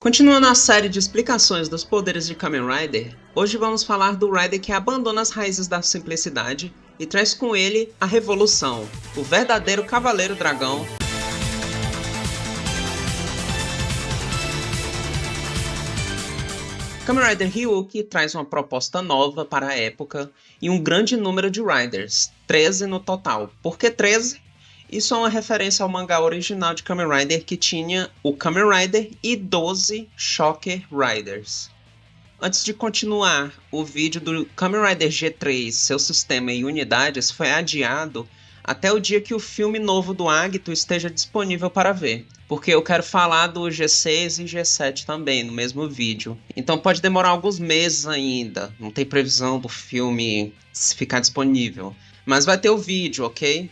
Continuando a série de explicações dos poderes de Kamen Rider, hoje vamos falar do Rider que abandona as raízes da simplicidade e traz com ele a revolução, o verdadeiro Cavaleiro Dragão. Kamen Rider Ryuki traz uma proposta nova para a época e um grande número de Riders, 13 no total. Por que 13? Isso é uma referência ao mangá original de Kamen Rider que tinha o Kamen Rider e 12 Shocker Riders. Antes de continuar, o vídeo do Kamen Rider G3, seu sistema e unidades foi adiado até o dia que o filme novo do Agito esteja disponível para ver, porque eu quero falar do G6 e G7 também no mesmo vídeo. Então pode demorar alguns meses ainda, não tem previsão do filme ficar disponível, mas vai ter o vídeo, ok?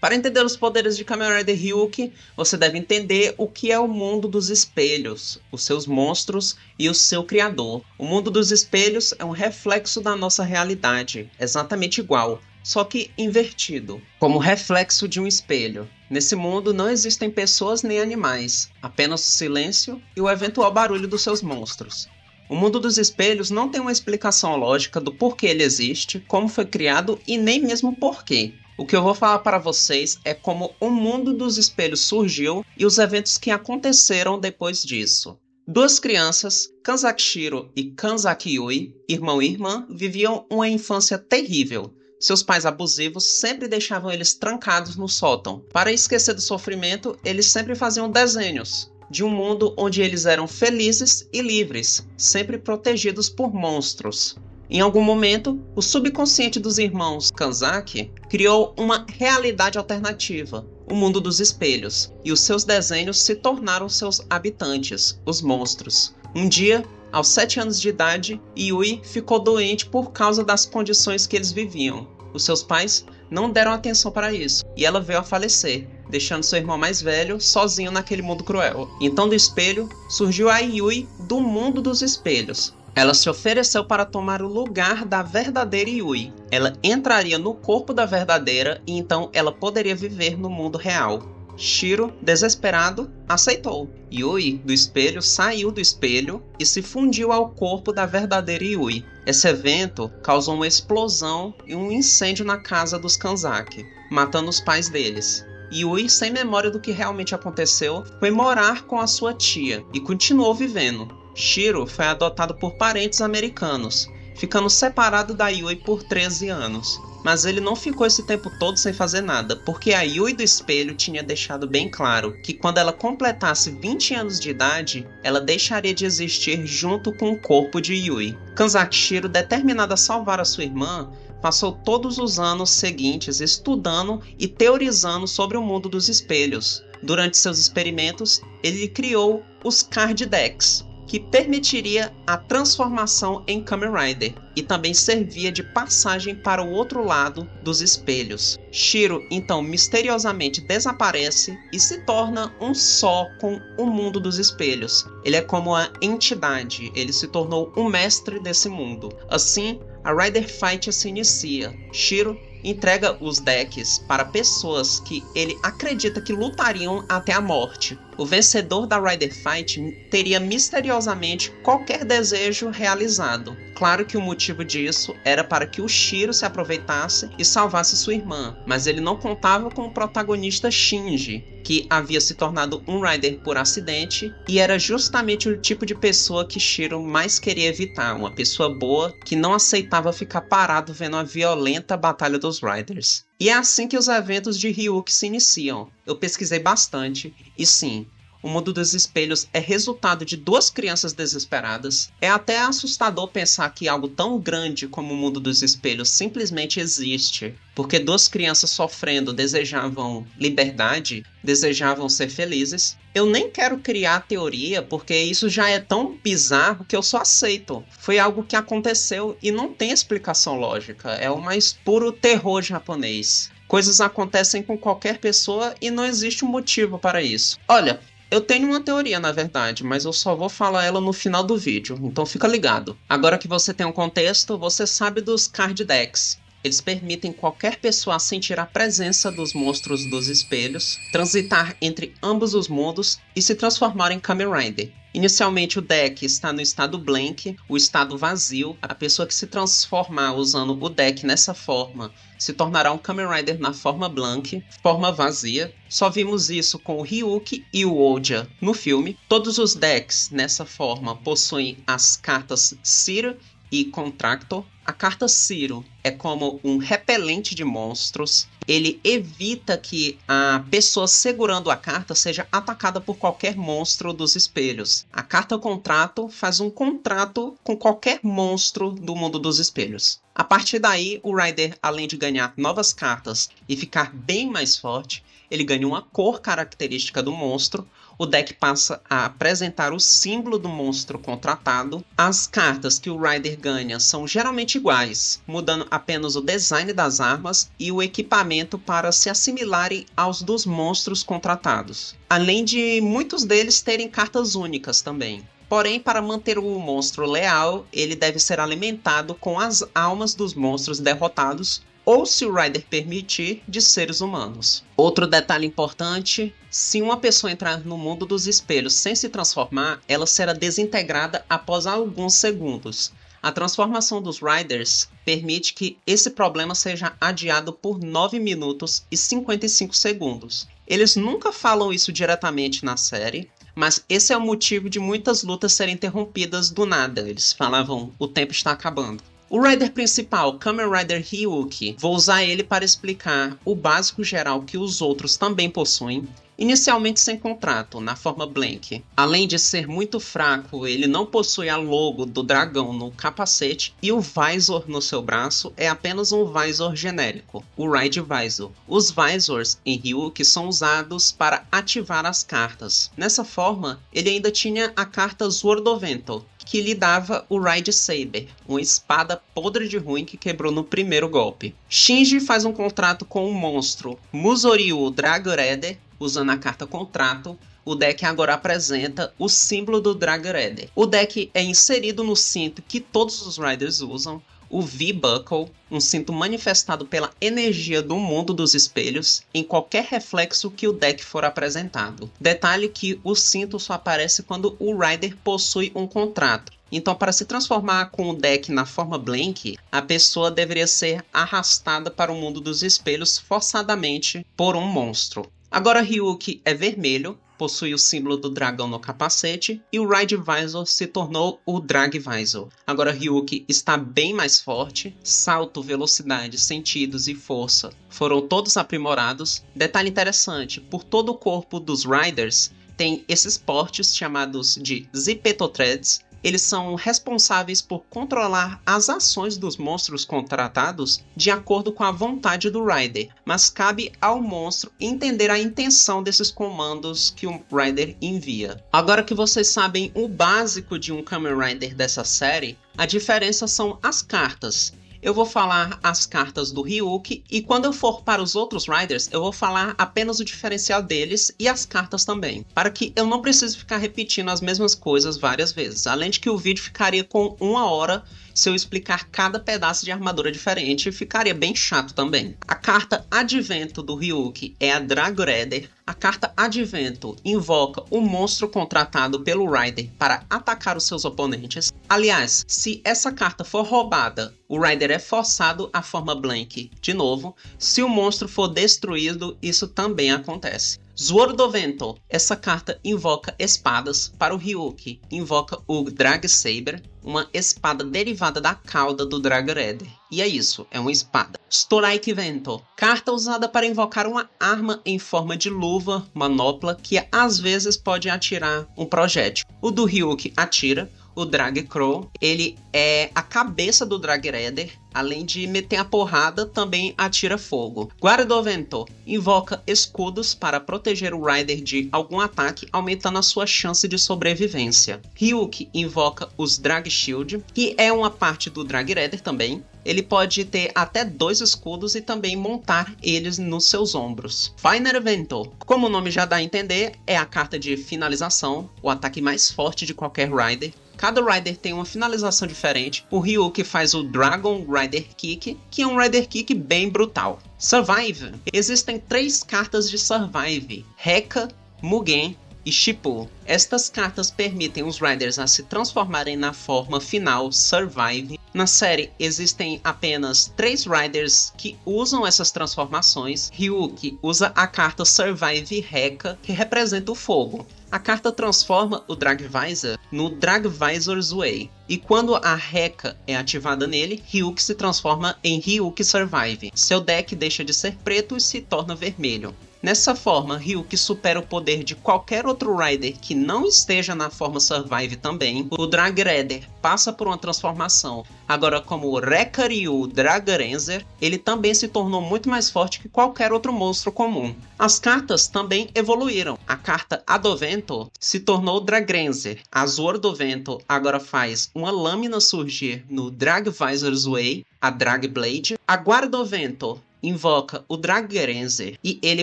Para entender os poderes de Kamen Rider Ryuki, você deve entender o que é o mundo dos espelhos, os seus monstros e o seu criador. O mundo dos espelhos é um reflexo da nossa realidade, exatamente igual, só que invertido, como reflexo de um espelho. Nesse mundo não existem pessoas nem animais, apenas o silêncio e o eventual barulho dos seus monstros. O mundo dos espelhos não tem uma explicação lógica do porquê ele existe, como foi criado e nem mesmo porquê. O que eu vou falar para vocês é como o mundo dos espelhos surgiu e os eventos que aconteceram depois disso. Duas crianças, Kanzaki e Kanzaki Yui, irmão e irmã, viviam uma infância terrível. Seus pais abusivos sempre deixavam eles trancados no sótão. Para esquecer do sofrimento, eles sempre faziam desenhos de um mundo onde eles eram felizes e livres, sempre protegidos por monstros. Em algum momento, o subconsciente dos irmãos Kanzaki criou uma realidade alternativa, o mundo dos espelhos, e os seus desenhos se tornaram seus habitantes, os monstros. Um dia, aos 7 anos de idade, Yui ficou doente por causa das condições que eles viviam. Os seus pais não deram atenção para isso, e ela veio a falecer, deixando seu irmão mais velho sozinho naquele mundo cruel. Então do espelho surgiu a Yui do mundo dos espelhos. Ela se ofereceu para tomar o lugar da verdadeira Yui. Ela entraria no corpo da verdadeira e então ela poderia viver no mundo real. Shiro, desesperado, aceitou. Yui, do espelho, saiu do espelho e se fundiu ao corpo da verdadeira Yui. Esse evento causou uma explosão e um incêndio na casa dos Kanzaki, matando os pais deles. Yui, sem memória do que realmente aconteceu, foi morar com a sua tia e continuou vivendo. Shiro foi adotado por parentes americanos, ficando separado da Yui por 13 anos. Mas ele não ficou esse tempo todo sem fazer nada, porque a Yui do espelho tinha deixado bem claro que quando ela completasse 20 anos de idade, ela deixaria de existir junto com o corpo de Yui. Kanzaki Shiro, determinado a salvar a sua irmã, passou todos os anos seguintes estudando e teorizando sobre o mundo dos espelhos. Durante seus experimentos, ele criou os Card Decks, que permitiria a transformação em Kamen Rider e também servia de passagem para o outro lado dos espelhos. Shiro então misteriosamente desaparece e se torna um só com o mundo dos espelhos. Ele é como a entidade, ele se tornou o mestre desse mundo. Assim, a Rider Fight se inicia. Shiro entrega os decks para pessoas que ele acredita que lutariam até a morte. O vencedor da Rider Fight teria misteriosamente qualquer desejo realizado. Claro que o motivo disso era para que o Shiro se aproveitasse e salvasse sua irmã, mas ele não contava com o protagonista Shinji, que havia se tornado um Rider por acidente e era justamente o tipo de pessoa que Shiro mais queria evitar, uma pessoa boa que não aceitava ficar parado vendo a violenta batalha dos Riders. E é assim que os eventos de Ryuki se iniciam. Eu pesquisei bastante e sim, o mundo dos espelhos é resultado de duas crianças desesperadas. É até assustador pensar que algo tão grande como o mundo dos espelhos simplesmente existe, porque duas crianças sofrendo desejavam liberdade, desejavam ser felizes. Eu nem quero criar teoria, porque isso já é tão bizarro que eu só aceito. Foi algo que aconteceu e não tem explicação lógica, é o mais puro terror japonês. Coisas acontecem com qualquer pessoa e não existe um motivo para isso. Olha, eu tenho uma teoria, na verdade, mas eu só vou falar ela no final do vídeo, então fica ligado. Agora que você tem um contexto, você sabe dos Card Decks. Eles permitem qualquer pessoa sentir a presença dos monstros dos espelhos, transitar entre ambos os mundos e se transformar em Kamen Rider. Inicialmente o deck está no estado blank, o estado vazio. A pessoa que se transformar usando o deck nessa forma se tornará um Kamen Rider na forma blank, forma vazia. Só vimos isso com o Ryuki e o Ouja no filme. Todos os decks nessa forma possuem as cartas Zero e Contractor. A carta Zero é como um repelente de monstros. Ele evita que a pessoa segurando a carta seja atacada por qualquer monstro dos espelhos. A carta Contrato faz um contrato com qualquer monstro do mundo dos espelhos. A partir daí, o Rider, além de ganhar novas cartas e ficar bem mais forte, ele ganha uma cor característica do monstro. O deck passa a apresentar o símbolo do monstro contratado. As cartas que o Rider ganha são geralmente iguais, mudando apenas o design das armas e o equipamento para se assimilarem aos dos monstros contratados. Além de muitos deles terem cartas únicas também. Porém, para manter o monstro leal, ele deve ser alimentado com as almas dos monstros derrotados, ou, se o Rider permitir, de seres humanos. Outro detalhe importante: se uma pessoa entrar no mundo dos espelhos sem se transformar, ela será desintegrada após alguns segundos. A transformação dos Riders permite que esse problema seja adiado por 9 minutos e 55 segundos. Eles nunca falam isso diretamente na série, mas esse é o motivo de muitas lutas serem interrompidas do nada. Eles falavam: o tempo está acabando. O Rider principal, Kamen Rider Ryuki, vou usar ele para explicar o básico geral que os outros também possuem, inicialmente sem contrato, na forma blank. Além de ser muito fraco, ele não possui a logo do dragão no capacete e o visor no seu braço é apenas um visor genérico, o Ride Visor. Os visors em Ryuki são usados para ativar as cartas. Nessa forma, ele ainda tinha a carta Sword of Vento, que lhe dava o Ride Saber, uma espada podre de ruim que quebrou no primeiro golpe. Shinji faz um contrato com o monstro Musoryu Dragoreder, usando a carta Contrato. O deck agora apresenta o símbolo do Dragoreder. O deck é inserido no cinto que todos os Riders usam, o V-Buckle, um cinto manifestado pela energia do mundo dos espelhos em qualquer reflexo que o deck for apresentado. Detalhe que o cinto só aparece quando o Rider possui um contrato. Então, para se transformar com o deck na forma blank, a pessoa deveria ser arrastada para o mundo dos espelhos forçadamente por um monstro. Agora Ryuki é vermelho, possui o símbolo do dragão no capacete, e o Ride Visor se tornou o Drag Visor. Agora Ryuki está bem mais forte, salto, velocidade, sentidos e força foram todos aprimorados. Detalhe interessante: por todo o corpo dos Riders tem esses portes chamados de Zipetotreads. Eles são responsáveis por controlar as ações dos monstros contratados de acordo com a vontade do Rider, mas cabe ao monstro entender a intenção desses comandos que o Rider envia. Agora que vocês sabem o básico de um Kamen Rider dessa série, a diferença são as cartas. Eu vou falar as cartas do Ryuki e quando eu for para os outros Riders, eu vou falar apenas o diferencial deles e as cartas também, para que eu não precise ficar repetindo as mesmas coisas várias vezes, além de que o vídeo ficaria com 1 hora se eu explicar cada pedaço de armadura diferente, ficaria bem chato também. A carta Advento do Ryuki é a Dragoreder. A carta Advento invoca o monstro contratado pelo Rider para atacar os seus oponentes. Aliás, se essa carta for roubada, o Rider é forçado à forma blank de novo. Se o monstro for destruído, isso também acontece. Sword of Vento, essa carta invoca espadas. Para o Ryuki, invoca o Drag Saber, uma espada derivada da cauda do Dragoreder. E é isso, é uma espada. Strike Vento, carta usada para invocar uma arma em forma de luva, manopla, que às vezes pode atirar um projétil. O do Ryuki atira. O Drag Crow, ele é a cabeça do Dragoreder, além de meter a porrada, também atira fogo. Guarda Vento invoca escudos para proteger o Rider de algum ataque, aumentando a sua chance de sobrevivência. Ryuki invoca os Drag Shield, que é uma parte do Dragoreder também. Ele pode ter até 2 escudos e também montar eles nos seus ombros. Final Vento, como o nome já dá a entender, é a carta de finalização, o ataque mais forte de qualquer Rider. Cada Rider tem uma finalização diferente. O Ryuki faz o Dragon Rider Kick, que é um Rider Kick bem brutal. Survive. Existem 3 cartas de Survive: Rekka, Mugen e Shippo. Estas cartas permitem os Riders a se transformarem na forma final Survive. Na série existem apenas 3 Riders que usam essas transformações. Ryuki usa a carta Survive Rekka, que representa o fogo. A carta transforma o Dragvisor no Dragvisor Zwei. E quando a Rekka é ativada nele, Ryuki se transforma em Ryuki Survive. Seu deck deixa de ser preto e se torna vermelho. Nessa forma, Ryuki supera o poder de qualquer outro Rider que não esteja na forma Survive também. O Dragredder passa por uma transformação. Agora, como o Rekkaryu Dragrenzer, ele também se tornou muito mais forte que qualquer outro monstro comum. As cartas também evoluíram. A carta Adovento se tornou Dragrenzer. A Swordovento agora faz uma lâmina surgir no Dragvisor Zwei, a Dragblade. A Guardovento invoca o Dragrenzer e ele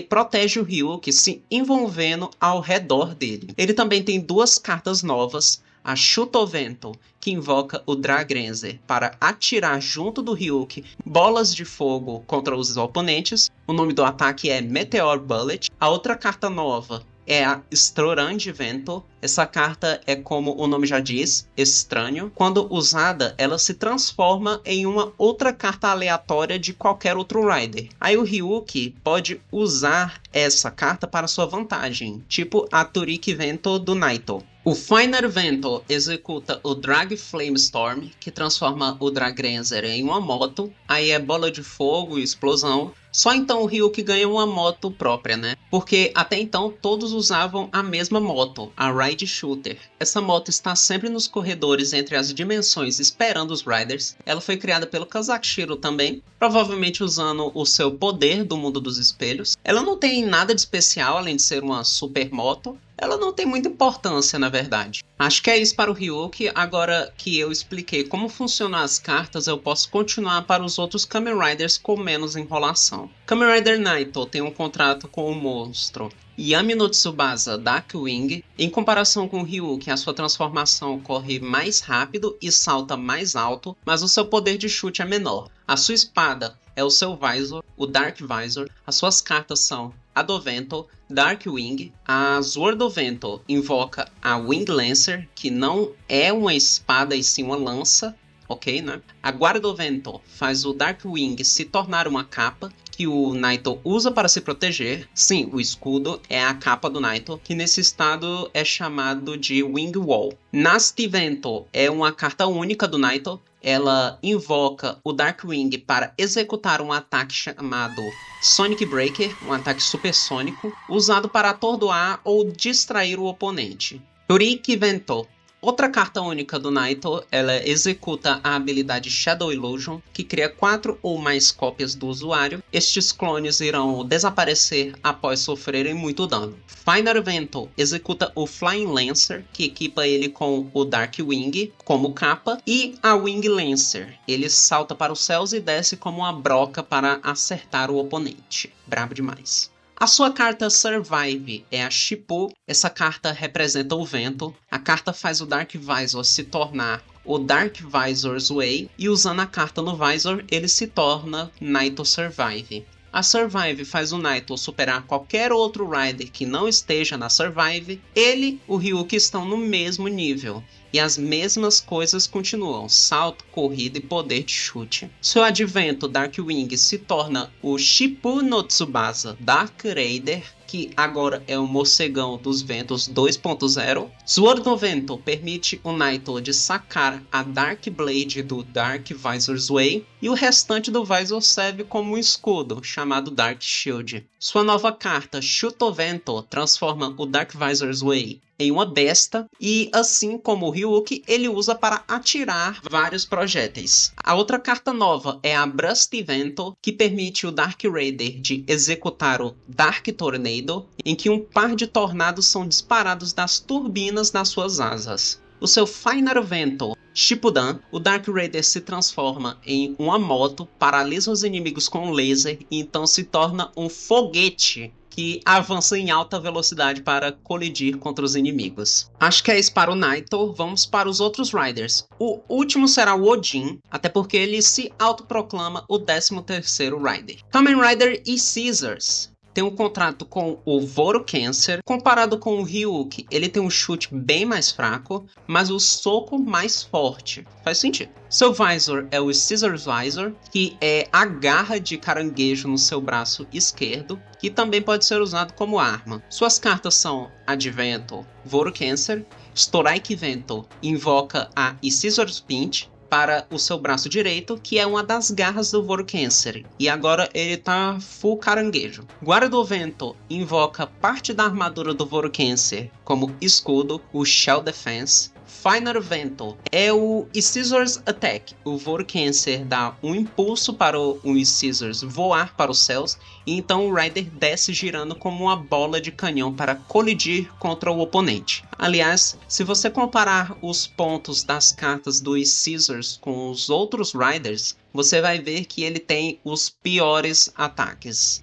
protege o Ryuki se envolvendo ao redor dele. Ele também tem 2 cartas novas, a Chutovento, que invoca o Dragrenzer para atirar junto do Ryuki bolas de fogo contra os oponentes. O nome do ataque é Meteor Bullet. A outra carta nova é a Strorandvento. Essa carta é, como o nome já diz, estranho. Quando usada, ela se transforma em uma outra carta aleatória de qualquer outro Rider. Aí o Ryuki pode usar essa carta para sua vantagem, tipo a Turikvento do Naito. O Finer Vento executa o Drag Flamestorm, que transforma o Dragrenzer em uma moto. Aí é bola de fogo e explosão. Só então o Ryuki ganha uma moto própria, né? Porque até então todos usavam a mesma moto, a Ride Shooter. Essa moto está sempre nos corredores entre as dimensões esperando os Riders. Ela foi criada pelo Kazakshiro também, provavelmente usando o seu poder do mundo dos espelhos. Ela não tem nada de especial além de ser uma super moto. Ela não tem muita importância, na verdade. Acho que é isso para o Ryuki. Agora que eu expliquei como funcionam as cartas, eu posso continuar para os outros Kamen Riders com menos enrolação. Kamen Rider Naito tem um contrato com o monstro Yami no Tsubasa Darkwing. Em comparação com o Ryuki, a sua transformação corre mais rápido e salta mais alto, mas o seu poder de chute é menor. A sua espada é o seu Visor, o Dark Visor. As suas cartas são Adovento, Darkwing. A Swordovento invoca a Wing Lancer, que não é uma espada e sim uma lança, ok, né? A Guardovento faz o Darkwing se tornar uma capa que o Naito usa para se proteger. Sim, o escudo é a capa do Naito, que nesse estado é chamado de Wing Wall. Nastivento é uma carta única do Naito. Ela invoca o Darkwing para executar um ataque chamado Sonic Breaker, um ataque supersônico, usado para atordoar ou distrair o oponente. Turikvento, outra carta única do Naito, ela executa a habilidade Shadow Illusion, que cria 4 ou mais cópias do usuário. Estes clones irão desaparecer após sofrerem muito dano. Finer Vento executa o Flying Lancer, que equipa ele com o Darkwing como capa, e a Wing Lancer. Ele salta para os céus e desce como uma broca para acertar o oponente. Brabo demais. A sua carta Survive é a Shippo. Essa carta representa o vento. A carta faz o Dark Visor se tornar o Dark Visor Zwei, e usando a carta no Visor, ele se torna Naito Survive. A Survive faz o Naito superar qualquer outro Rider que não esteja na Survive. Ele e o Ryuki estão no mesmo nível. E as mesmas coisas continuam: salto, corrida e poder de chute. Seu advento Darkwing se torna o Shippo no Tsubasa Dark Raider, que agora é o Morcegão dos Ventos 2.0. Swordovento permite o Naito de sacar a Dark Blade do Dark Visor Zwei, e o restante do Visor serve como um escudo, chamado Dark Shield. Sua nova carta, Chutovento, transforma o Dark Visor Zwei em uma besta, e assim como o Ryuki, ele usa para atirar vários projéteis. A outra carta nova é a Brustivento, que permite o Dark Raider de executar o Dark Tornado, em que um par de tornados são disparados das turbinas das suas asas. O seu Finer Vento, Shippuden, o Dark Raider se transforma em uma moto, paralisa os inimigos com um laser e então se torna um foguete que avança em alta velocidade para colidir contra os inimigos. Acho que é isso para o Naito. Vamos para os outros Riders. O último será o Odin, até porque ele se autoproclama o 13º Rider. Kamen Rider e Scissors tem um contrato com o Voro Cancer. Comparado com o Ryuki, ele tem um chute bem mais fraco, mas o soco mais forte. Faz sentido. Seu Visor é o Scissors Visor, que é a garra de caranguejo no seu braço esquerdo, que também pode ser usado como arma. Suas cartas são Advento, Voro Cancer, Strike Vento, invoca a Scissors Pinch, para o seu braço direito, que é uma das garras do Voro Cancer, e agora ele tá full caranguejo. Guarda do Vento invoca parte da armadura do Voro Cancer como escudo, o Shell Defense. Final Vento é o Scissors Attack. O Voro Cancer dá um impulso para o Scissors voar para os céus, e então o Rider desce girando como uma bola de canhão para colidir contra o oponente. Aliás, se você comparar os pontos das cartas do Scissors com os outros Riders, você vai ver que ele tem os piores ataques.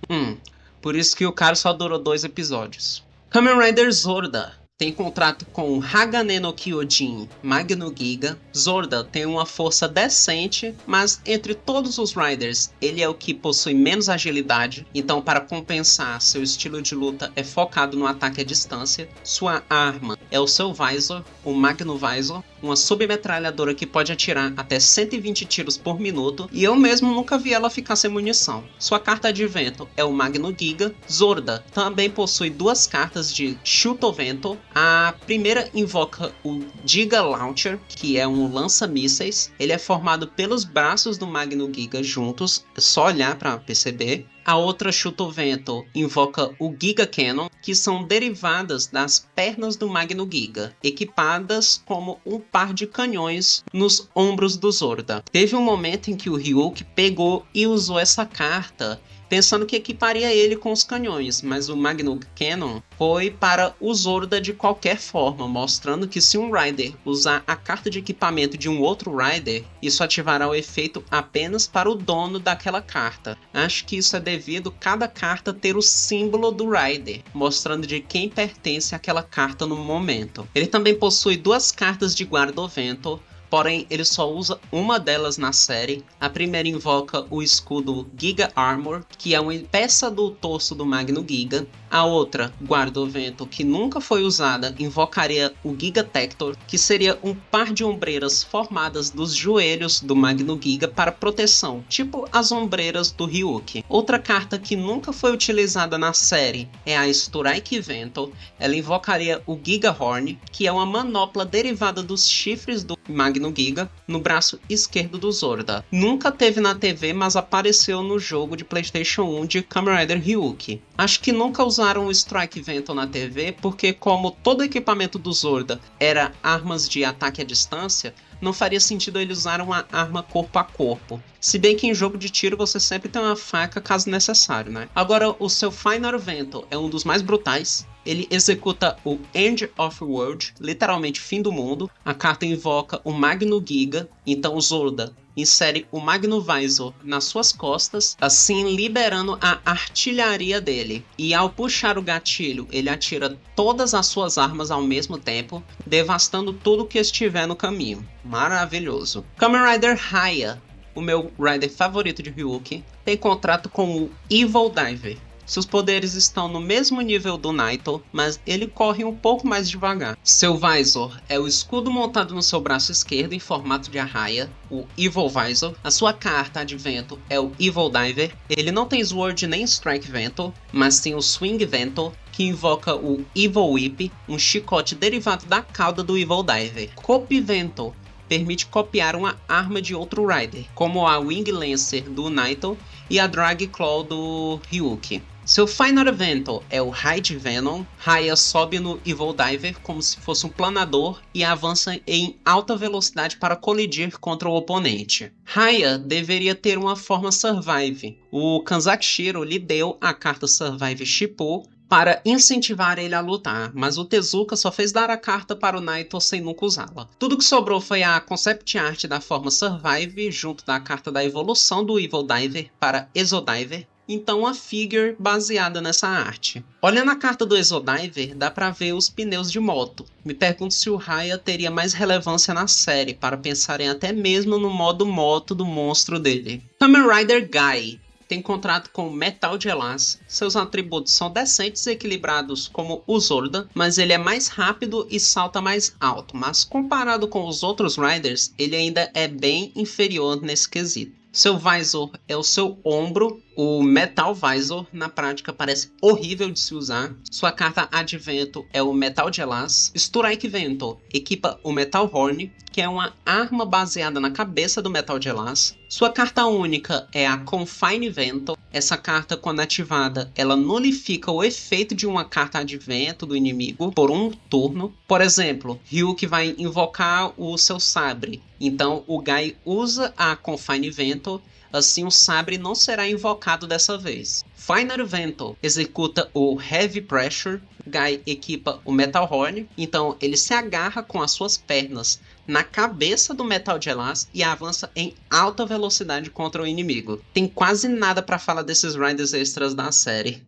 Por isso que o cara só durou 2 episódios. Kamen Rider Zorda tem contrato com Hagane no Kyojin Magno Giga. Zorda tem uma força decente, mas entre todos os Riders, ele é o que possui menos agilidade. Então, para compensar, seu estilo de luta é focado no ataque à distância. Sua arma é o seu Visor, o Magno Visor, uma submetralhadora que pode atirar até 120 tiros por minuto, e eu mesmo nunca vi ela ficar sem munição. Sua carta de vento é o Magno Giga. Zorda também possui 2 cartas de Chutovento. A primeira invoca o Giga Launcher, que é um lança-mísseis. Ele é formado pelos braços do Magno Giga juntos, é só olhar para perceber. A outra Chutovento invoca o Giga Cannon, que são derivadas das pernas do Magno Giga, equipadas como um par de canhões nos ombros do Zorda. Teve um momento em que o Ryuki pegou e usou essa carta, pensando que equiparia ele com os canhões, mas o Magno Cannon foi para o Zorda de qualquer forma, mostrando que se um Rider usar a carta de equipamento de um outro Rider, isso ativará o efeito apenas para o dono daquela carta. Acho que isso é devido a cada carta ter o símbolo do Rider, mostrando de quem pertence àquela carta no momento. Ele também possui 2 cartas de Guarda do Vento, porém ele só usa uma delas na série. A primeira invoca o escudo Giga Armor, que é uma peça do torso do Magno Giga. A outra, Guarda o Vento, que nunca foi usada, invocaria o Giga Tector, que seria um par de ombreiras formadas dos joelhos do Magno Giga para proteção, tipo as ombreiras do Ryuki. Outra carta que nunca foi utilizada na série é a Strike Vento. Ela invocaria o Giga Horn, que é uma manopla derivada dos chifres do Magno Giga no braço esquerdo do Zorda. Nunca teve na TV, mas apareceu no jogo de PlayStation 1 de Kamen Rider Ryuki. Acho que nunca usaram o Strike Vento na TV, porque como todo equipamento do Zorda era armas de ataque à distância, não faria sentido eles usarem uma arma corpo a corpo. Se bem que em jogo de tiro você sempre tem uma faca caso necessário, né? Agora, o seu Final Vento é um dos mais brutais. Ele executa o End of World, literalmente fim do mundo. A carta invoca o Magno Giga, então o Zorda insere o Magno Visor nas suas costas, assim liberando a artilharia dele. E ao puxar o gatilho, ele atira todas as suas armas ao mesmo tempo, devastando tudo que estiver no caminho. Maravilhoso. Kamen Rider Raya, o meu Rider favorito de Ryuki, tem contrato com o Evil Diver. Seus poderes estão no mesmo nível do Naito, mas ele corre um pouco mais devagar. Seu Visor é o escudo montado no seu braço esquerdo em formato de arraia, o Evil Visor. A sua carta de vento é o Evil Diver. Ele não tem Sword nem Strike Vento, mas tem o Swing Vento, que invoca o Evil Whip, um chicote derivado da cauda do Evil Diver. Copy Vento permite copiar uma arma de outro Rider, como a Wing Lancer do Naito e a Drag Claw do Ryuki. Seu Final Evento é o Raid Venom. Raya sobe no Evil Diver como se fosse um planador e avança em alta velocidade para colidir contra o oponente. Raya deveria ter uma forma Survive. O Kanzakishiro lhe deu a carta Survive Shippo para incentivar ele a lutar, mas o Tezuka só fez dar a carta para o Naito sem nunca usá-la. Tudo que sobrou foi a concept art da forma Survive junto da carta da evolução do Evil Diver para Exodiver. então uma figure baseada nessa arte. Olhando a carta do Exodiver, dá pra ver os pneus de moto. Me pergunto se o Raya teria mais relevância na série, para pensarem até mesmo no modo moto do monstro dele. Kamen Rider Guy tem contrato com Metal Gelas. Seus atributos são decentes e equilibrados como o Zordon, mas ele é mais rápido e salta mais alto. Mas comparado com os outros Riders, ele ainda é bem inferior nesse quesito. Seu Visor é o seu ombro, o Metal Visor, na prática parece horrível de se usar. Sua carta Advento é o Metal Gelas. Strike Vento equipa o Metal Horn, que é uma arma baseada na cabeça do Metal Gelas. Sua carta única é a Confine Vento. Essa carta, quando ativada, ela nulifica o efeito de uma carta Advento do inimigo por um turno. Por exemplo, Ryuk vai invocar o seu sabre, então o Guy usa a Confine Vento, assim o sabre não será invocado dessa vez. Final Vento executa o Heavy Pressure. Guy equipa o Metal Horn, então ele se agarra com as suas pernas na cabeça do Metal Gelas e avança em alta velocidade contra o inimigo. Tem quase nada pra falar desses Riders extras da série.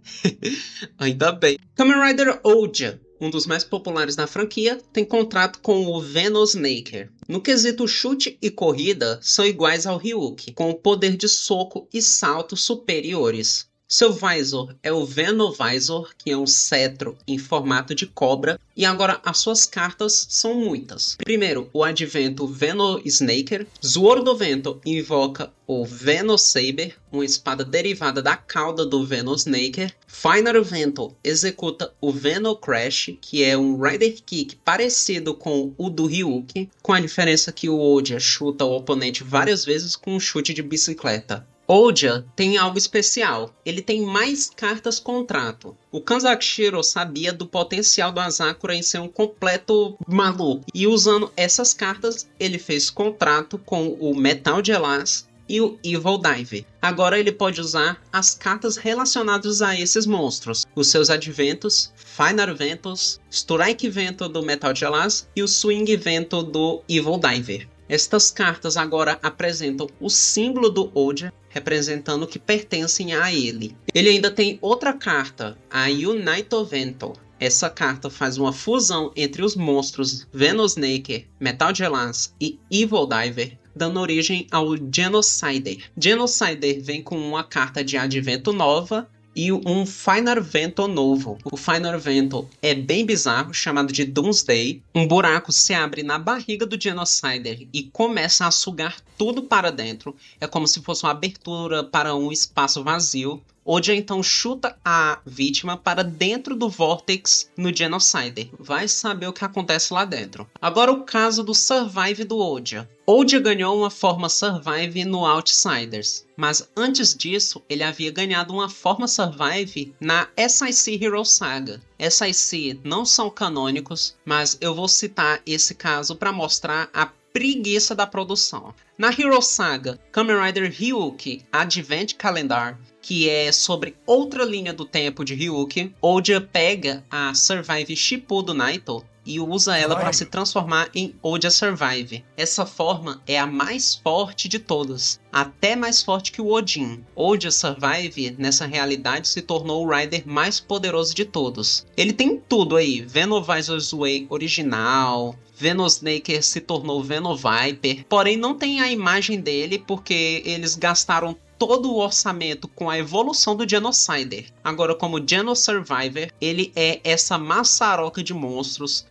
Ainda bem. Kamen Rider Ouja, um dos mais populares da franquia, tem contrato com o Venosnaker. No quesito chute e corrida, são iguais ao Ryuk, com o poder de soco e salto superiores. Seu Visor é o Venovisor, que é um cetro em formato de cobra, e agora as suas cartas são muitas. Primeiro, o Advento Venosnaker. Swordovento invoca o Venosaber, uma espada derivada da cauda do Venosnaker. Final Vento executa o Venocrash, que é um Rider Kick parecido com o do Ryuk, com a diferença que o Ouja chuta o oponente várias vezes com um chute de bicicleta. Ouja tem algo especial, ele tem mais cartas contrato. O Kanzashiro sabia do potencial do Asakura em ser um completo maluco, e usando essas cartas ele fez contrato com o Metal Gelas e o Evil Diver. Agora ele pode usar as cartas relacionadas a esses monstros, os seus Adventos, Final Ventos, Strike Vento do Metal Gelas e o Swing Vento do Evil Diver. Estas cartas agora apresentam o símbolo do Ouja, representando que pertencem a ele. Ele ainda tem outra carta, a Unito Vento. Essa carta faz uma fusão entre os monstros Venosnaker, Metal Gelas e Evil Diver, dando origem ao Genocider. Genocider vem com uma carta de Advento nova e um Final Vento novo. O Final Vento é bem bizarro, chamado de Doomsday. Um buraco se abre na barriga do Genocider e começa a sugar tudo para dentro. É como se fosse uma abertura para um espaço vazio. Ouja então chuta a vítima para dentro do Vortex no Genocider. Vai saber o que acontece lá dentro. Agora o caso do Survive do Ouja. Ouja ganhou uma forma Survive no Outsiders, mas antes disso ele havia ganhado uma forma Survive na SIC Hero Saga. SIC não são canônicos, mas eu vou citar esse caso para mostrar a preguiça da produção. Na Hero Saga, Kamen Rider Ryuk Advent Calendar, que é sobre outra linha do tempo de Ryuk, Ouja pega a Survive Shippuden Naito e usa ela para se transformar em Ouja Survive. Essa forma é a mais forte de todas, até mais forte que o Odin. Ouja Survive, nessa realidade, se tornou o Rider mais poderoso de todos. Ele tem tudo aí, Venovisor Zwei original, Venosnaker se tornou Venoviper, porém não tem a imagem dele porque eles gastaram todo o orçamento com a evolução do Genocider. Agora, como Genosurvivor, ele é essa maçaroca de monstros.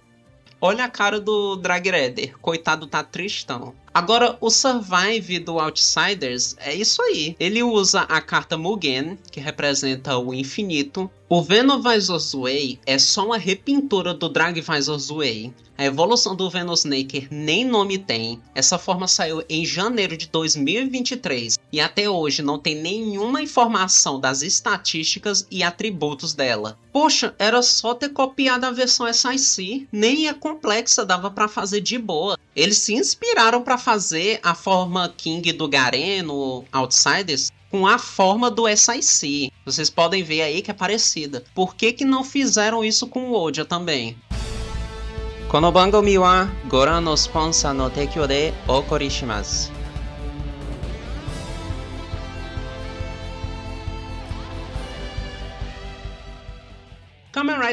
Olha a cara do Dragredder, coitado, tá tristão. Agora, o Survive do Outsiders é isso aí. Ele usa a carta Mugen, que representa o infinito. O Venovisor Zwei é só uma repintura do Dragvisor Zwei. A evolução do Venosnaker nem nome tem. Essa forma saiu em janeiro de 2023 e até hoje não tem nenhuma informação das estatísticas e atributos dela. Poxa, era só ter copiado a versão SIC, nem é complexa, dava pra fazer de boa. Eles se inspiraram pra fazer a forma King do Garen no Outsiders com a forma do SIC. Vocês podem ver aí que é parecida. Por que não fizeram isso com o Ouja também? この番組はご覧のスポンサーの提供でお送りします。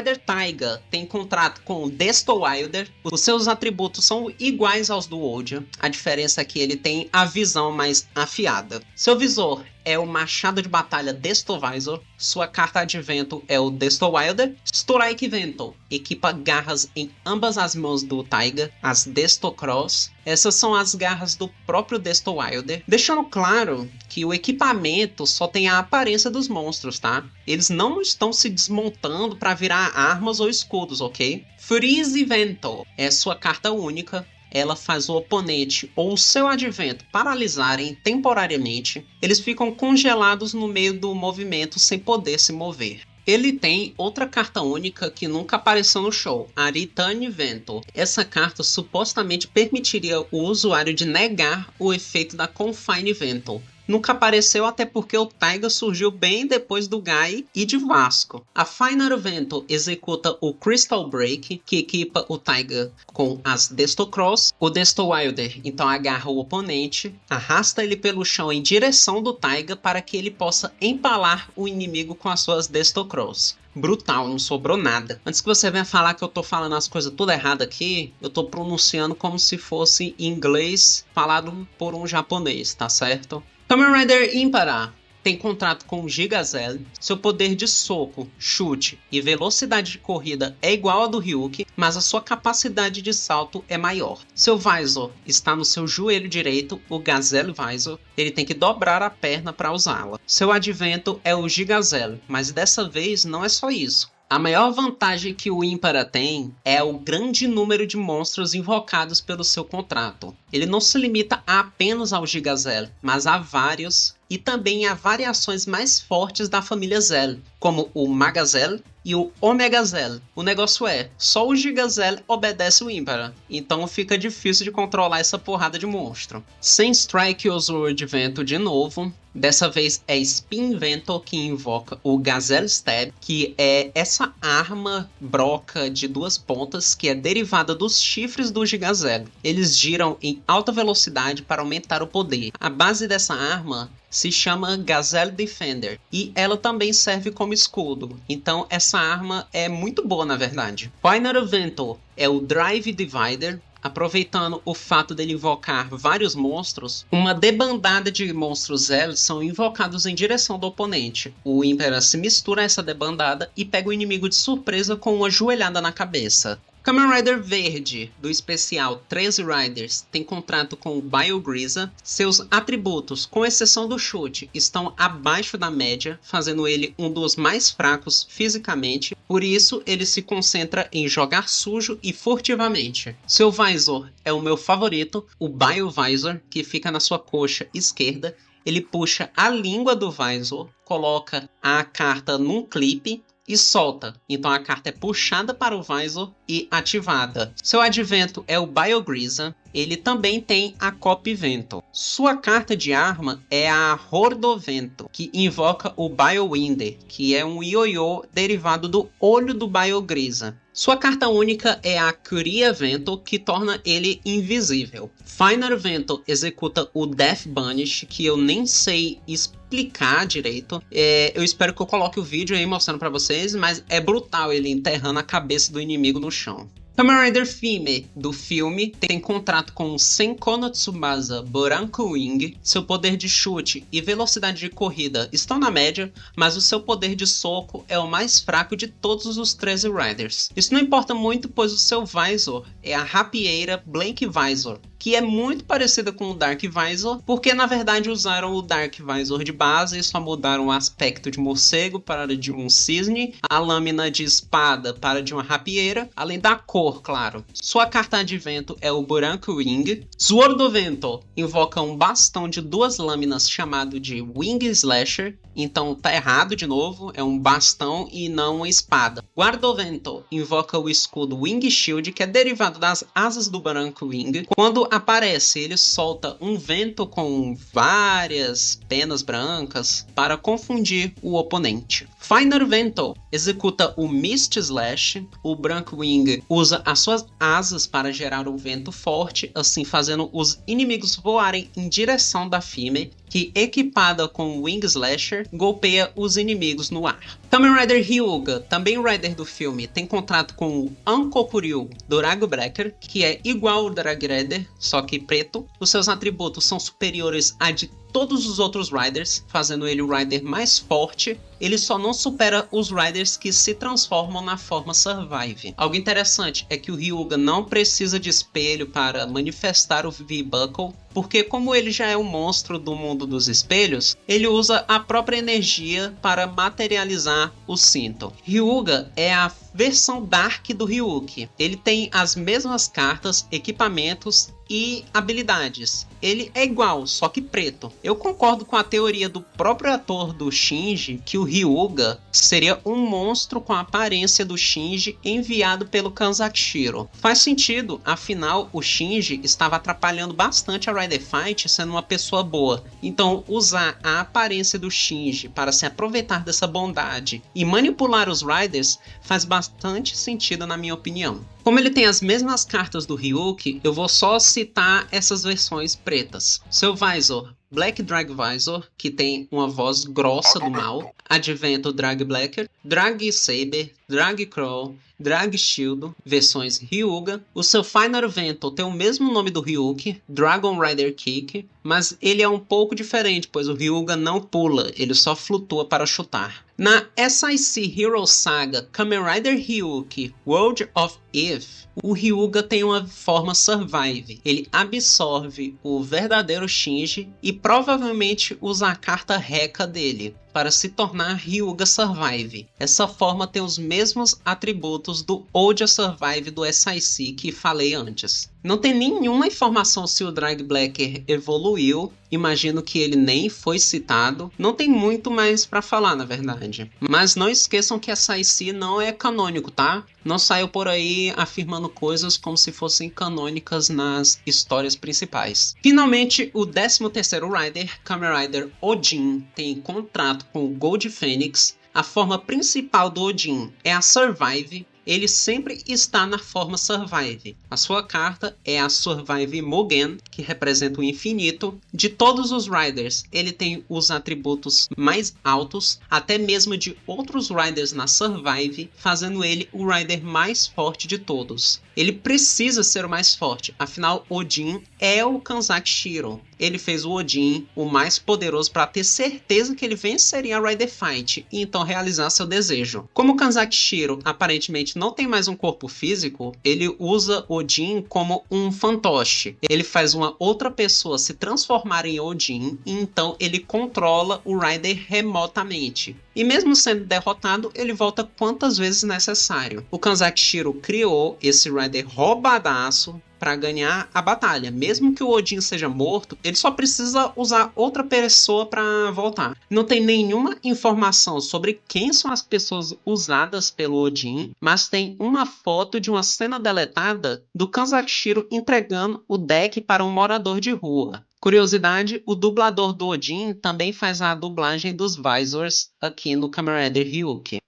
Rider Taiga tem contrato com o Desto Wilder. Os seus atributos são iguais aos do Oldia. A diferença é que ele tem a visão mais afiada. Seu visor é o machado de batalha Desto Visor. Sua carta advento é o Desto Wilder. Strike Vento equipa garras em ambas as mãos do Taiga, as Desto Cross. Essas são as garras do próprio Desto Wilder, deixando claro que o equipamento só tem a aparência dos monstros, tá? Eles não estão se desmontando para virar armas ou escudos, ok? Freeze Vento é sua carta única. Ela faz o oponente ou o seu advento paralisarem temporariamente. Eles ficam congelados no meio do movimento sem poder se mover. Ele tem outra carta única que nunca apareceu no show, a Return Vento. Essa carta supostamente permitiria o usuário de negar o efeito da Confine Vento. Nunca apareceu até porque o Taiga surgiu bem depois do Gai e de Vasco. A Final Vento executa o Crystal Break, que equipa o Taiga com as Desto Cross. O Desto Wilder então agarra o oponente, arrasta ele pelo chão em direção do Taiga para que ele possa empalar o inimigo com as suas Desto Cross. Brutal, não sobrou nada. Antes que você venha falar que eu tô falando as coisas tudo errado aqui, eu tô pronunciando como se fosse inglês falado por um japonês, tá certo? Kamen Rider Impara tem contrato com o Gigazel. Seu poder de soco, chute e velocidade de corrida é igual ao do Ryuki, mas a sua capacidade de salto é maior. Seu Visor está no seu joelho direito, o Gazelle Visor. Ele tem que dobrar a perna para usá-la. Seu advento é o Gigazel, mas dessa vez não é só isso. A maior vantagem que o Impara tem é o grande número de monstros invocados pelo seu contrato. Ele não se limita apenas ao Gigazel, mas a vários e também a variações mais fortes da família Zell, como o Magazel e o Omegazel. O negócio é, só o Gigazel obedece o Impara, então fica difícil de controlar essa porrada de monstro. Sem Strike Sword Vento de novo, dessa vez é Spin Vento que invoca o Gazelle Stab, que é essa arma broca de duas pontas que é derivada dos chifres do Gigazel. Eles giram em alta velocidade para aumentar o poder. A base dessa arma se chama Gazelle Defender e ela também serve como escudo, então essa arma é muito boa na verdade. Final Vento é o Drive Divider. Aproveitando o fato dele invocar vários monstros, uma debandada de monstros Zell são invocados em direção do oponente. O Impera se mistura a essa debandada e pega o inimigo de surpresa com uma joelhada na cabeça. Kamen Rider Verde, do especial 13 Riders, tem contrato com o BioGreaser. Seus atributos, com exceção do chute, estão abaixo da média, fazendo ele um dos mais fracos fisicamente. Por isso, ele se concentra em jogar sujo e furtivamente. Seu Visor é o meu favorito, o BioVisor, que fica na sua coxa esquerda. Ele puxa a língua do Visor, coloca a carta num clipe e solta. Então a carta é puxada para o Visor e ativada. Seu advento é o BioGreaser. Ele também tem a Copy Vento. Sua carta de arma é a Hordovento, que invoca o BioWinder, que é um ioiô derivado do olho do BioGreaser. Sua carta única é a Curia Vento, que torna ele invisível. Final Vento executa o Death Banish, que eu nem sei explicar direito. Eu espero que eu coloque o vídeo aí mostrando pra vocês, mas é brutal ele enterrando a cabeça do inimigo no chão. Kamen Rider Fime, do filme, tem contrato com o Senko no Tsubasa Boranko Wing. Seu poder de chute e velocidade de corrida estão na média, mas o seu poder de soco é o mais fraco de todos os 13 Riders. Isso não importa muito, pois o seu Visor é a rapieira Blank Visor, que é muito parecida com o Dark Visor, porque na verdade usaram o Dark Visor de base e só mudaram o aspecto de morcego para de um cisne, a lâmina de espada para de uma rapieira, além da cor, claro. Sua carta advento é o Boranko Wing. Swordovento invoca um bastão de duas lâminas chamado de Wing Slasher, então tá errado de novo, é um bastão e não uma espada. Guardovento invoca o escudo Wing Shield, que é derivado das asas do Boranko Wing. Quando aparece, ele solta um vento com várias penas brancas para confundir o oponente. Final Vento executa o Mist Slash. O Boranko Wing usa as suas asas para gerar um vento forte, assim fazendo os inimigos voarem em direção da Fime. que, equipada com o Wing Slasher, golpeia os inimigos no ar. Kamen Rider Hyuga, também o Rider do filme, tem contrato com o Ankokuryu Drago Breaker, que é igual ao Drag Rider, só que preto. Os seus atributos são superiores a de todos os outros Riders, fazendo ele o Rider mais forte. Ele só não supera os Riders que se transformam na forma Survive. Algo interessante é que o Hyuga não precisa de espelho para manifestar o V-Buckle, porque como ele já é um monstro do mundo dos espelhos, ele usa a própria energia para materializar o cinto. Hyuga é a versão Dark do Ryuki. Ele tem as mesmas cartas, equipamentos e habilidades. Ele é igual, só que preto. Eu concordo com a teoria do próprio ator do Shinji que o Hyuga seria um monstro com a aparência do Shinji enviado pelo Kanzashiro. Faz sentido, afinal o Shinji estava atrapalhando bastante a Rider Fight sendo uma pessoa boa. Então usar a aparência do Shinji para se aproveitar dessa bondade e manipular os Riders faz bastante sentido na minha opinião. Como ele tem as mesmas cartas do Ryuki, eu vou só citar essas versões pretas. Seu Visor, Black Drag Visor, que tem uma voz grossa do mal. Advento Drag Blacker, Drag Saber, Drag Crawl, Drag Shield, versões Hyuga. O seu Final Vento tem o mesmo nome do Ryuki, Dragon Rider Kick, mas ele é um pouco diferente, pois o Hyuga não pula, ele só flutua para chutar. Na SIC Hero Saga Kamen Rider Ryuki World of Eve, o Hyuga tem uma forma Survive. Ele absorve o verdadeiro Shinji e provavelmente usa a carta Rekka dele para se tornar Hyuga Survive. Essa forma tem os mesmos atributos do Oja Survive do SIC que falei antes. Não tem nenhuma informação se o Drag Blacker evoluiu, imagino que ele nem foi citado. Não tem muito mais pra falar, na verdade. Mas não esqueçam que SIC não é canônico, tá? Não saiu por aí afirmando coisas como se fossem canônicas nas histórias principais. Finalmente, o 13º Rider, Kamen Rider Odin, tem contrato com o Gold Phoenix. A forma principal do Odin é a Survive. Ele sempre está na forma Survive. A sua carta é a Survive Mugen, que representa o infinito. De todos os Riders, ele tem os atributos mais altos, até mesmo de outros Riders na Survive, fazendo ele o Rider mais forte de todos. Ele precisa ser o mais forte, afinal Odin é o Kanzashiro. Ele fez o Odin o mais poderoso para ter certeza que ele venceria a Rider Fight e então realizar seu desejo. Como o Kanzashiro aparentemente não tem mais um corpo físico, ele usa Odin como um fantoche. Ele faz uma outra pessoa se transformar em Odin e então ele controla o Rider remotamente. E mesmo sendo derrotado, ele volta quantas vezes necessário. O Kanzashiro criou esse Rider roubadaço para ganhar a batalha. Mesmo que o Odin seja morto, ele só precisa usar outra pessoa para voltar. Não tem nenhuma informação sobre quem são as pessoas usadas pelo Odin, mas tem uma foto de uma cena deletada do Kanzashiro entregando o deck para um morador de rua. Curiosidade, o dublador do Odin também faz a dublagem dos Visors aqui no Kamen Rider Ryuki.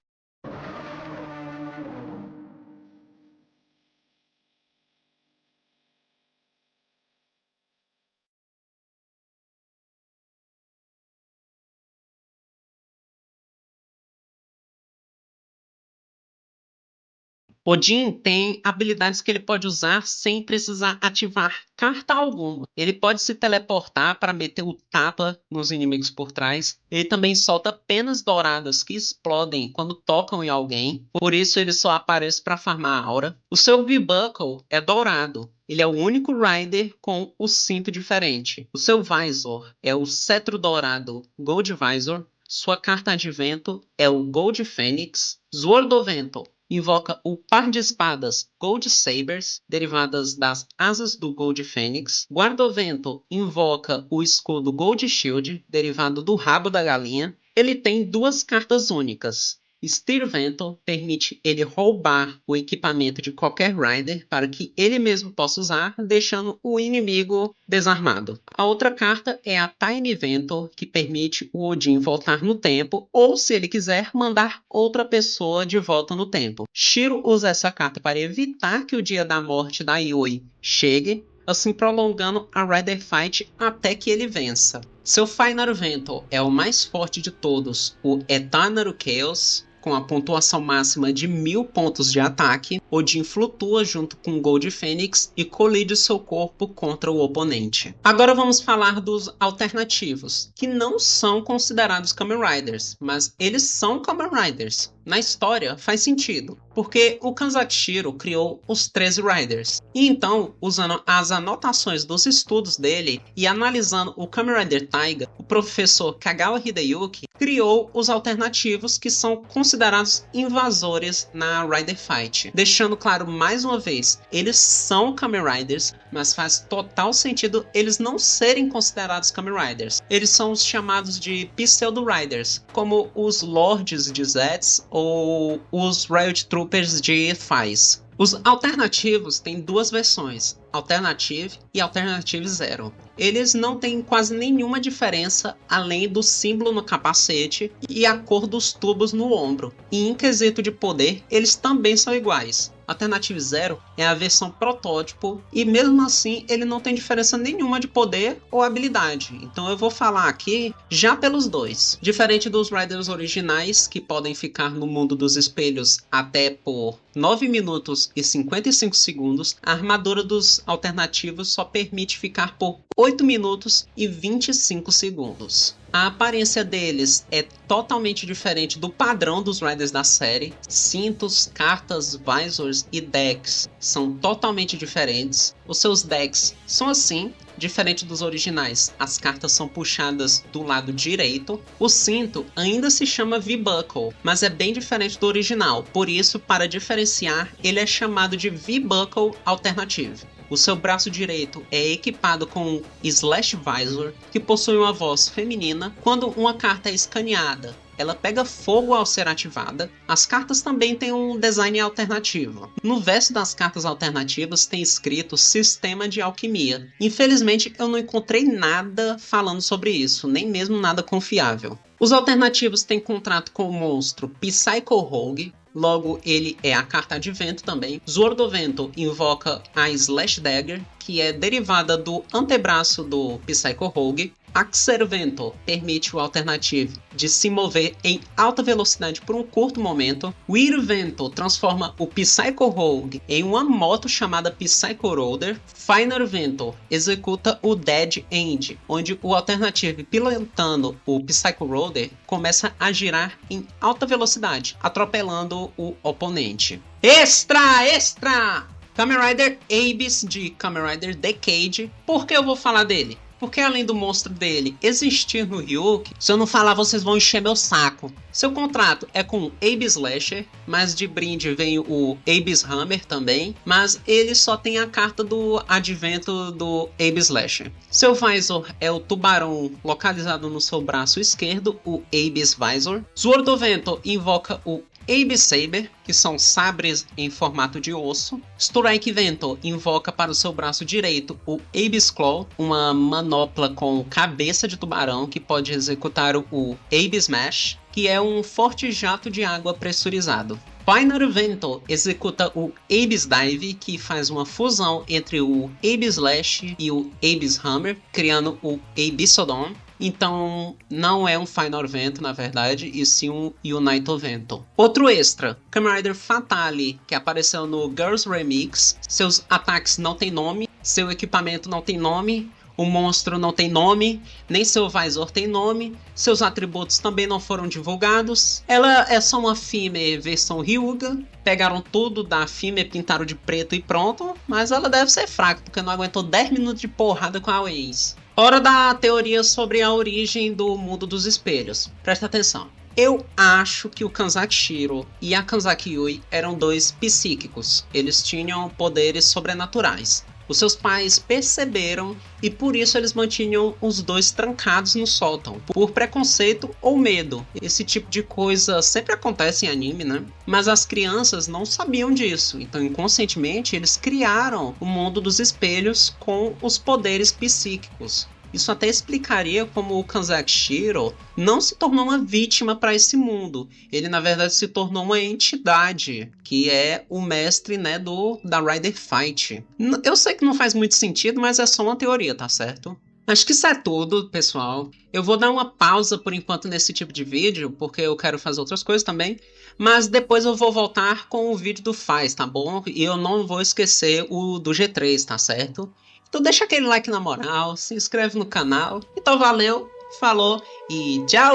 Odin tem habilidades que ele pode usar sem precisar ativar carta alguma. Ele pode se teleportar para meter o tapa nos inimigos por trás. Ele também solta penas douradas que explodem quando tocam em alguém. Por isso ele só aparece para farmar aura. O seu V-Buckle é dourado. Ele é o único Rider com o cinto diferente. O seu Visor é o cetro dourado Gold Visor. Sua carta de vento é o Gold Phoenix. Swordovento invoca o par de espadas Gold Sabers, derivadas das asas do Gold Fênix. Guardovento invoca o escudo Gold Shield, derivado do rabo da galinha. Ele tem duas cartas únicas. Stirvento permite ele roubar o equipamento de qualquer Rider para que ele mesmo possa usar, deixando o inimigo desarmado. A outra carta é a Tiny Vento, que permite o Odin voltar no tempo, ou se ele quiser, mandar outra pessoa de volta no tempo. Shiro usa essa carta para evitar que o dia da morte da Yui chegue. assim prolongando a Rider Fight até que ele vença. Seu Final Evento é o mais forte de todos, o Eternal Chaos, com a pontuação máxima de 1000 pontos de ataque. Odin flutua junto com Gold Fênix e colide seu corpo contra o oponente. Agora vamos falar dos alternativos, que não são considerados Kamen Riders, mas eles são Kamen Riders. Na história faz sentido, porque o Kanzakushiro criou os 13 Riders. E então, usando as anotações dos estudos dele e analisando o Kamen Rider Taiga, o professor Kagawa Hideyuki criou os alternativos que são considerados invasores na Rider Fight. Deixando claro mais uma vez, eles são Kamen Riders, mas faz total sentido eles não serem considerados Kamen Riders. Eles são os chamados de Pseudo Riders, como os Lords de Zets ou os Riot Troopers de Faiz. Os alternativos têm duas versões, Alternative e Alternative Zero. Eles não têm quase nenhuma diferença além do símbolo no capacete e a cor dos tubos no ombro. E em quesito de poder, eles também são iguais. Alternative Zero é a versão protótipo e mesmo assim ele não tem diferença nenhuma de poder ou habilidade. Então eu vou falar aqui já pelos dois. Diferente dos Riders originais, que podem ficar no mundo dos espelhos até por 9 minutos e 55 segundos, a armadura dos alternativos só permite ficar por 8 minutos e 25 segundos. A aparência deles é totalmente diferente do padrão dos Riders da série. Cintos, cartas, visors e decks são totalmente diferentes. Os seus decks são assim, diferente dos originais. As cartas são puxadas do lado direito. O cinto ainda se chama V-Buckle, mas é bem diferente do original. Por isso, para diferenciar, ele é chamado de V-Buckle Alternative. O seu braço direito é equipado com um Slash Visor, que possui uma voz feminina. Quando uma carta é escaneada, ela pega fogo ao ser ativada. As cartas também têm um design alternativo. No verso das cartas alternativas tem escrito Sistema de Alquimia. Infelizmente eu não encontrei nada falando sobre isso, nem mesmo nada confiável. Os alternativos têm contrato com o monstro Psycho Rogue. Logo, ele é a carta Advento também. Zordovento invoca a Slash Dagger, que é derivada do antebraço do Psycho Rogue. Axervento permite o alternativo de se mover em alta velocidade por um curto momento. Whirlvento transforma o Psycho Rogue em uma moto chamada Psycho Roller. Final Vento executa o Dead End, onde o alternativo pilotando o Psycho Roller começa a girar em alta velocidade, atropelando o oponente. Extra! Extra! Kamen Rider Abyss de Kamen Rider Decade. Por que eu vou falar dele? Porque além do monstro dele existir no Ryuk, se eu não falar vocês vão encher meu saco. Seu contrato é com o Abyss Slasher, mas de brinde vem o Abyss Hammer também, mas ele só tem a carta do advento do Abyss Slasher. Seu Visor é o tubarão localizado no seu braço esquerdo, o Abyss Visor. Zordovento invoca o Abyss Saber, que são sabres em formato de osso. Strike Vento invoca para o seu braço direito o Abyss Claw, uma manopla com cabeça de tubarão que pode executar o Abyss Smash, que é um forte jato de água pressurizado. Final Vento executa o Abyss Dive, que faz uma fusão entre o Abyss Slash e o Abyss Hammer, criando o Abyssodon. Então não é um Final Vento, na verdade, e sim um Unite Vento. Outro extra, Kamen Rider Fatale, que apareceu no Girls Remix. Seus ataques não tem nome, seu equipamento não tem nome, o monstro não tem nome, nem seu visor tem nome, seus atributos também não foram divulgados. Ela é só uma Fime versão Ryuga, pegaram tudo da Fime, pintaram de preto e pronto, mas ela deve ser fraca, porque não aguentou 10 minutos de porrada com a Waze. Hora da teoria sobre a origem do mundo dos espelhos. Presta atenção. Eu acho que o Kanzakushiro e a Kanzakyui eram dois psíquicos. Eles tinham poderes sobrenaturais. Os seus pais perceberam e por isso eles mantinham os dois trancados no sótão, por preconceito ou medo. Esse tipo de coisa sempre acontece em anime, né? Mas as crianças não sabiam disso, então inconscientemente eles criaram o mundo dos espelhos com os poderes psíquicos. Isso até explicaria como o Kanzaki não se tornou uma vítima para esse mundo. Ele, na verdade, se tornou uma entidade, que é o mestre, né, da Rider Fight. Eu sei que não faz muito sentido, mas é só uma teoria, tá certo? Acho que isso é tudo, pessoal. Eu vou dar uma pausa por enquanto nesse tipo de vídeo, porque eu quero fazer outras coisas também. Mas depois eu vou voltar com o vídeo do Faz, tá bom? E eu não vou esquecer o do G3, tá certo? Então deixa aquele like na moral, se inscreve no canal. Então valeu, falou e tchau!